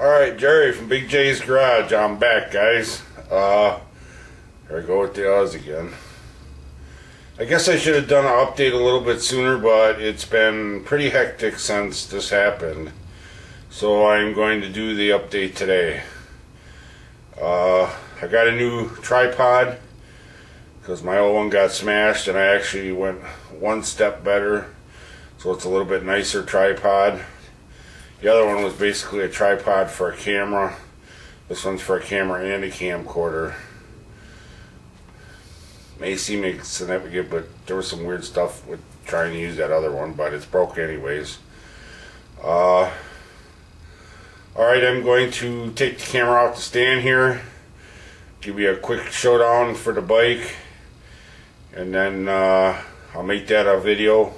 Alright, Jerry from Big J's Garage. I'm back, guys. Here I go with the Oz again. I guess I should have done an update a little bit sooner, but it's been pretty hectic since this happened. So I'm going to do the update today. I got a new tripod because my old one got smashed, and I actually went one step better. So it's a little bit nicer tripod. The other one was basically a tripod for a camera. This one's for a camera and a camcorder. May seem insignificant, but there was some weird stuff with trying to use that other one, but it's broke anyways. Alright, I'm going to take the camera off the stand here, give you a quick showdown for the bike, and then I'll make that a video.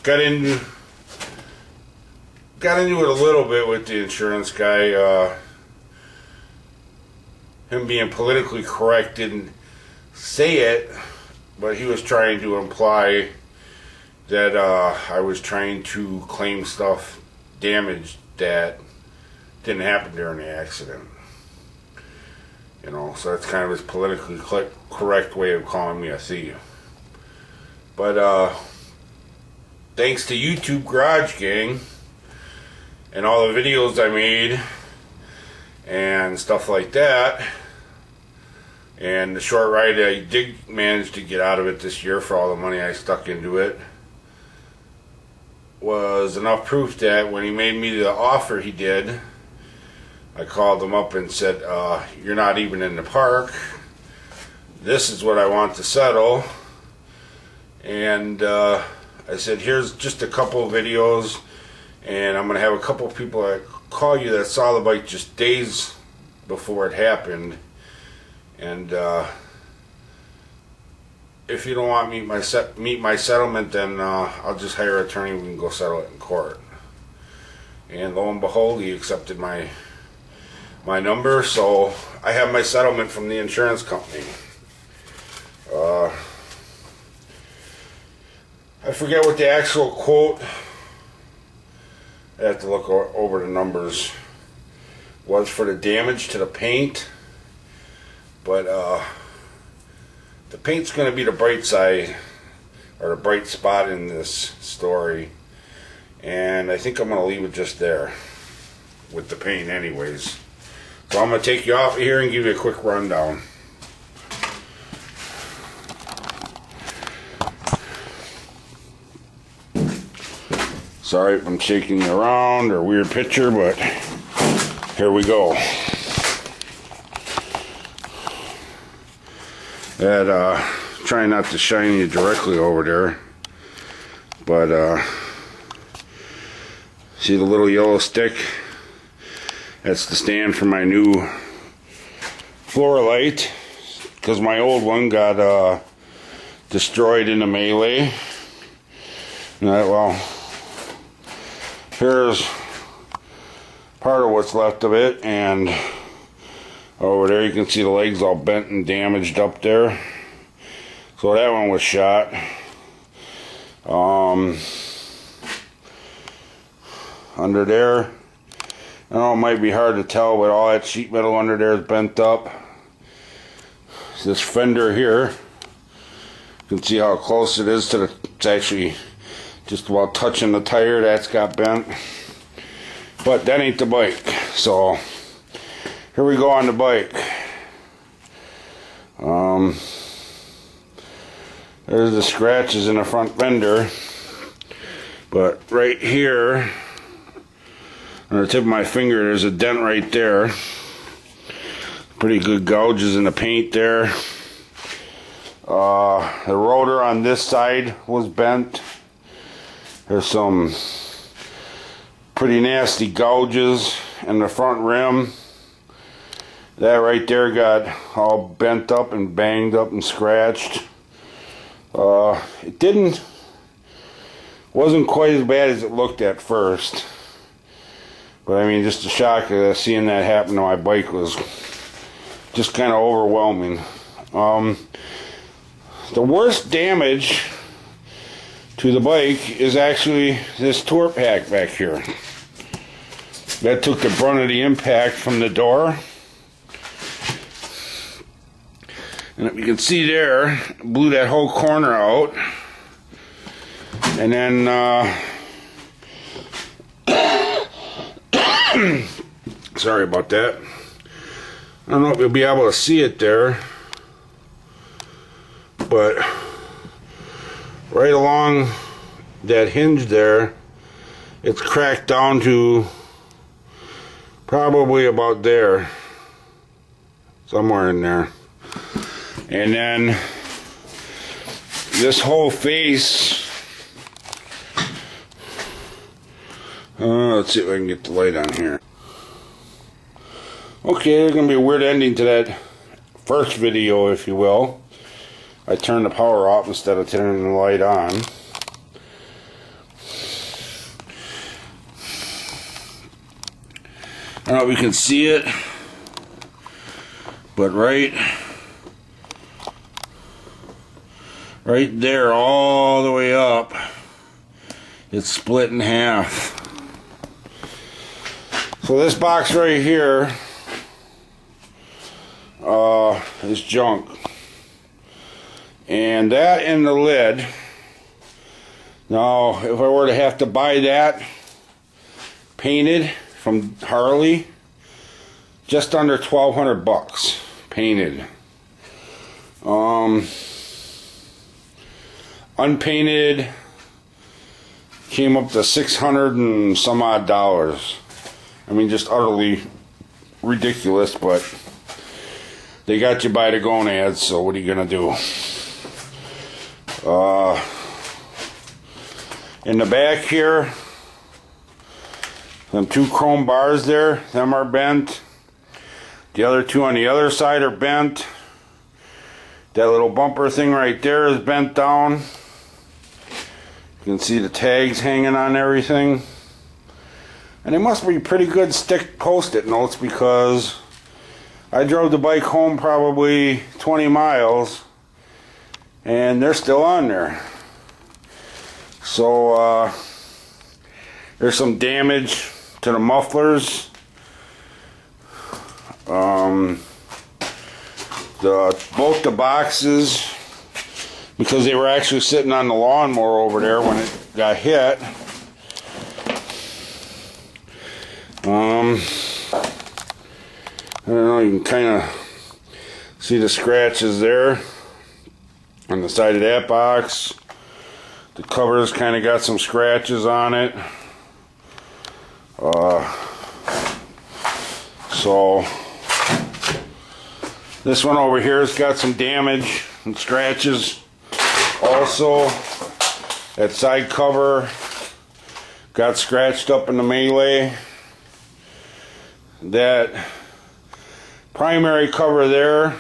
Got into it a little bit with the insurance guy. Him being politically correct didn't say it, but he was trying to imply that I was trying to claim stuff damaged that didn't happen during the accident. You know, so that's kind of his politically correct way of calling me a thief. But thanks to YouTube Garage Gang and all the videos I made and stuff like that, and the short ride I did manage to get out of it this year for all the money I stuck into it, was enough proof that when he made me the offer he did, I called him up and said, you're not even in the park, this is what I want to settle. And I said, here's just a couple of videos, and I'm going to have a couple of people that call you that saw the bike just days before it happened. And if you don't want to meet my settlement, then I'll just hire an attorney and we can go settle it in court. And lo and behold, he accepted my number, so I have my settlement from the insurance company. I forget what the actual quote, I have to look over the numbers, was for the damage to the paint, but the paint's going to be the bright side, or the bright spot in this story, and I think I'm going to leave it just there with the paint anyways. So I'm going to take you off of here and give you a quick rundown. Sorry if I'm shaking you around or weird picture, but here we go. Trying not to shine you directly over there, but see the little yellow stick? That's the stand for my new floor light, because my old one got destroyed in the melee. Well, here's part of what's left of it, and over there you can see the legs all bent and damaged up there. So that one was shot. Under there, I know it might be hard to tell, but all that sheet metal under there is bent up. This fender here, you can see how close it is to the, it's actually just about touching the tire, that's got bent. But that ain't the bike. So here we go on the bike. There's the scratches in the front fender, but right here on the tip of my finger there's a dent right there. Pretty good gouges in the paint there. The rotor on this side was bent. There's some pretty nasty gouges in the front rim. That right there got all bent up and banged up and scratched. It wasn't quite as bad as it looked at first. But I mean, just the shock of seeing that happen to my bike was just kind of overwhelming. The worst damage to the bike is actually this tour pack back here. That took the brunt of the impact from the door. And if you can see there, blew that whole corner out. And then, sorry about that. I don't know if you'll be able to see it there, but right along that hinge there, it's cracked down to probably about there, somewhere in there. And then this whole face, let's see if I can get the light on here. Okay, there's going to be a weird ending to that first video, if you will. I turned the power off instead of turning the light on. I don't know if you can see it, but right there all the way up, it's split in half. So this box right here is junk, and that and the lid. Now if I were to have to buy that painted from Harley, just under $1,200 painted. Unpainted came up to $600 and some odd dollars. I mean, just utterly ridiculous, but they got you by the gonads, so what are you gonna do? In the back here, them two chrome bars there, them are bent. The other two on the other side are bent. That little bumper thing right there is bent down. You can see the tags hanging on everything. And they must be pretty good stick post-it notes, because I drove the bike home probably 20 miles and they're still on there. So there's some damage to the mufflers. Both the boxes, because they were actually sitting on the lawnmower over there when it got hit. I don't know, you can kind of see the scratches there on the side of that box. The cover's kind of got some scratches on it. So this one over here has got some damage and scratches. Also, that side cover got scratched up in the melee. That primary cover there,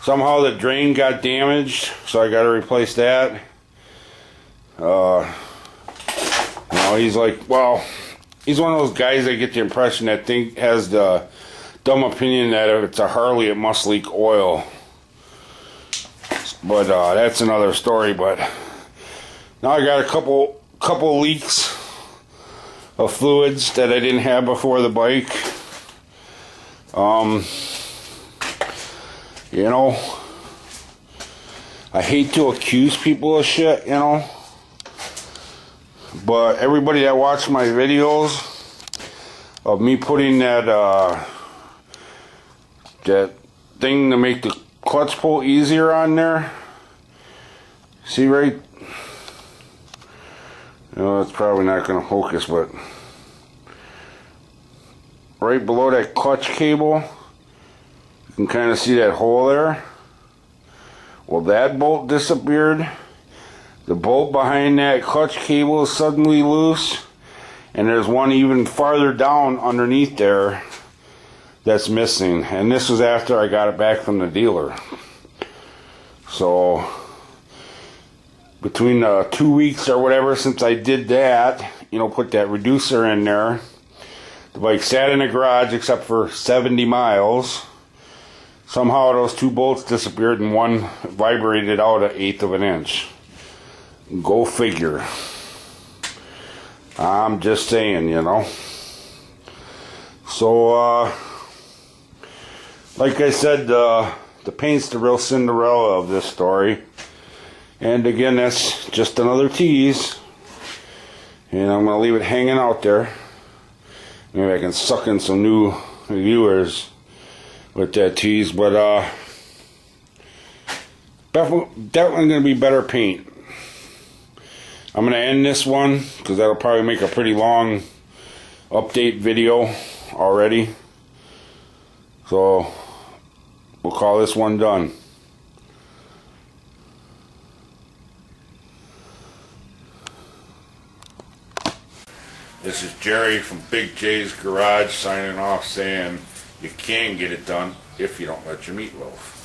somehow the drain got damaged, so I got to replace that. He's like, well, he's one of those guys I get the impression that has the dumb opinion that if it's a Harley it must leak oil. But that's another story. But now I got a couple leaks of fluids that I didn't have before the bike. You know, I hate to accuse people of shit, you know, but everybody that watched my videos of me putting that that thing to make the clutch pull easier on there, see right, it's probably not going to focus, but right below that clutch cable, you can kind of see that hole there. Well, that bolt disappeared. The bolt behind that clutch cable is suddenly loose, and there's one even farther down underneath there that's missing. And this was after I got it back from the dealer. So between 2 weeks or whatever since I did that, put that reducer in there, the bike sat in the garage except for 70 miles. Somehow those two bolts disappeared and one vibrated out 1/8 of an inch. Go figure. I'm just saying, you know. So, like I said, the paint's the real Cinderella of this story. And again, that's just another tease. And I'm going to leave it hanging out there. Maybe I can suck in some new viewers with that tease. But definitely going to be better paint. I'm going to end this one because that'll probably make a pretty long update video already. So we'll call this one done. This is Jerry from Big J's Garage signing off, saying you can get it done if you don't let your meatloaf.